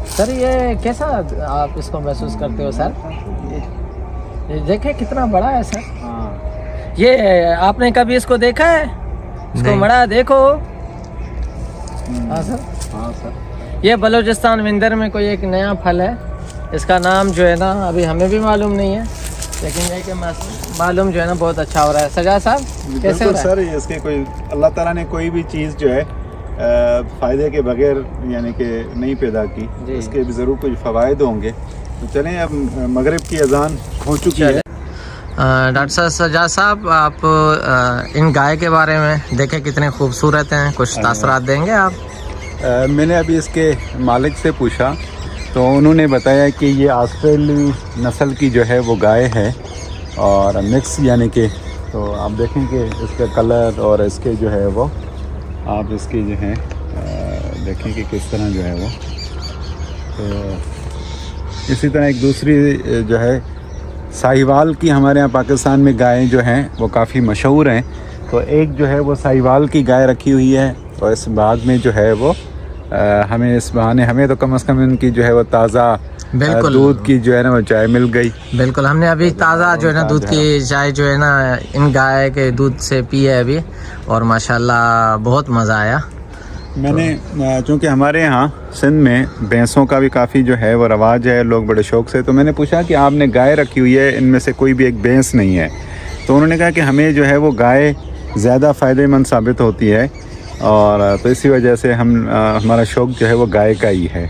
Sir ये कैसा आप इसको महसूस करते हो सर? ये देखे कितना बड़ा है सर। हाँ, ये आपने कभी इसको देखा है? इसको मड़ा देखो। हाँ सर। हाँ सर। ये बलूचिस्तान विंदर में कोई एक नया फल है, इसका नाम जो है ना अभी हमें भी मालूम नहीं है, लेकिन ये कि मालूम जो है ना बहुत अच्छा हो रहा है। सजा साहब कैसे हो रहा है? सर इसके कोई अल्लाह ताला ने कोई भी चीज़ जो है फ़ायदे के बगैर यानी कि नहीं पैदा की, इसके भी ज़रूर कुछ फ़वायद होंगे। तो चलें, अब मगरिब की अजान हो चुकी है। डॉक्टर साहब सजा साहब, आप इन गाय के बारे में देखें कितने खूबसूरत हैं, कुछ तासरात देंगे आप? मैंने अभी इसके मालिक से पूछा तो उन्होंने बताया कि ये ऑस्ट्रेली नस्ल की जो है वो गाय है और मिक्स यानी कि, तो आप देखें कि इसका कलर और इसके जो है वो, आप इसकी जो है देखें कि किस तरह जो है वो। तो इसी तरह एक दूसरी जो है साहिवाल की हमारे यहाँ पाकिस्तान में गायें जो हैं वो काफ़ी मशहूर हैं। तो एक जो है वो साहिवाल की गाय रखी हुई है और इस बाद में जो है वो हमें इस बहाने हमें तो कम से कम इनकी जो है वो ताज़ा दूध की जो है ना वो चाय मिल गई। बिल्कुल, हमने अभी ताज़ा जो है ना दूध की चाय जो है ना इन गाय के दूध से पी है अभी, और माशाल्लाह बहुत मज़ा आया। मैंने चूँकि हमारे यहाँ सिंध में भैंसों का भी काफ़ी जो है वो रवाज है, लोग बड़े शौक़ से, तो मैंने पूछा कि आपने गाय रखी हुई है, इनमें से कोई भी एक भैंस नहीं है? तो उन्होंने कहा कि हमें जो है वो गाय ज़्यादा फ़ायदेमंद साबित होती है और तो इसी वजह से हमारा शौक़ जो है वो गाय का ही है।